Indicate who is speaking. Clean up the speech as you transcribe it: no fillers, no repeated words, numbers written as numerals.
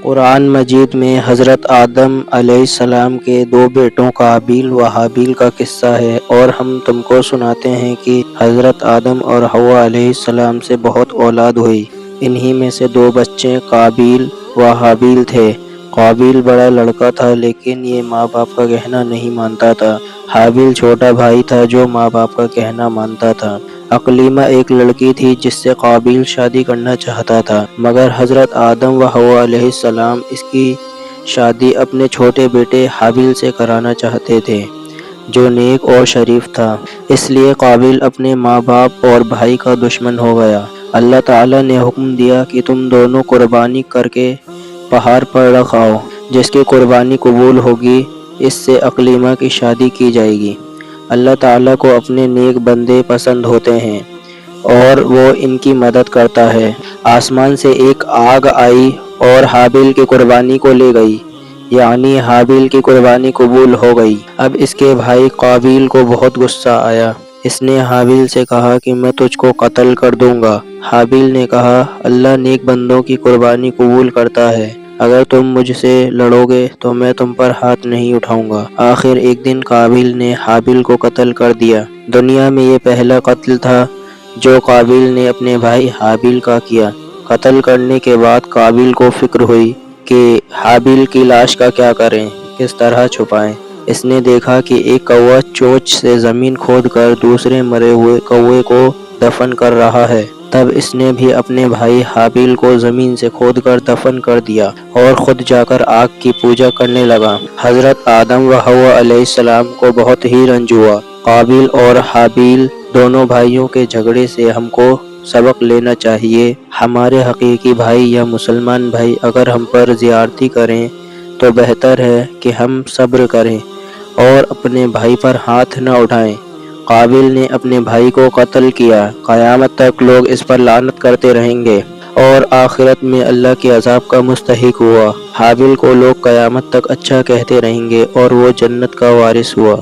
Speaker 1: قرآن مجید میں حضرت آدم علیہ السلام کے دو بیٹوں قابیل و حابیل کا قصہ ہے، اور ہم تم کو سناتے ہیں کہ حضرت آدم اور حوا علیہ السلام سے بہت اولاد ہوئی۔ انہی میں سے دو بچے قابیل و حابیل تھے۔ قابیل بڑا لڑکا تھا، لیکن یہ ماں باپ کا کہنا نہیں مانتا تھا۔ حابیل چھوٹا بھائی تھا جو ماں باپ کا کہنا مانتا تھا۔ اقلیمہ ایک لڑکی تھی جس سے قابیل شادی کرنا چاہتا تھا، مگر حضرت آدم و حوا علیہ السلام اس کی شادی اپنے چھوٹے بیٹے حابیل سے کرانا چاہتے تھے، جو نیک اور شریف تھا۔ اس لیے قابیل اپنے ماں باپ اور بھائی کا دشمن ہو گیا۔ اللہ تعالیٰ نے حکم دیا کہ تم دونوں قربانی کر کے پہاڑ پر رکھ آؤ، جس کی قربانی قبول ہوگی اس سے اقلیمہ کی شادی کی جائے گی۔ اللہ تعالیٰ کو اپنے نیک بندے پسند ہوتے ہیں اور وہ ان کی مدد کرتا ہے۔ آسمان سے ایک آگ آئی اور حابیل کی قربانی کو لے گئی، یعنی حابیل کی قربانی قبول ہو گئی۔ اب اس کے بھائی قابیل کو بہت غصہ آیا۔ اس نے حابیل سے کہا کہ میں تجھ کو قتل کر دوں گا۔ حابیل نے کہا، اللہ نیک بندوں کی قربانی قبول کرتا ہے، اگر تم مجھ سے لڑو گے تو میں تم پر ہاتھ نہیں اٹھاؤں گا۔ آخر ایک دن قابیل نے حابیل کو قتل کر دیا۔ دنیا میں یہ پہلا قتل تھا جو قابیل نے اپنے بھائی حابیل کا کیا۔ قتل کرنے کے بعد قابیل کو فکر ہوئی کہ حابیل کی لاش کا کیا کریں، کس طرح چھپائیں۔ اس نے دیکھا کہ ایک کوا چونچ سے زمین کھود کر دوسرے مرے ہوئے کوے کو دفن کر رہا ہے۔ تب اس نے بھی اپنے بھائی حابیل کو زمین سے کھود کر دفن کر دیا اور خود جا کر آگ کی پوجا کرنے لگا۔ حضرت آدم و حوا علیہ السلام کو بہت ہی رنج ہوا۔ قابیل اور حابیل دونوں بھائیوں کے جھگڑے سے ہم کو سبق لینا چاہیے۔ ہمارے حقیقی بھائی یا مسلمان بھائی اگر ہم پر زیادتی کریں تو بہتر ہے کہ ہم صبر کریں اور اپنے بھائی پر ہاتھ نہ اٹھائیں۔ قابیل نے اپنے بھائی کو قتل کیا، قیامت تک لوگ اس پر لعنت کرتے رہیں گے اور آخرت میں اللہ کے عذاب کا مستحق ہوا۔ حابیل کو لوگ قیامت تک اچھا کہتے رہیں گے اور وہ جنت کا وارث ہوا۔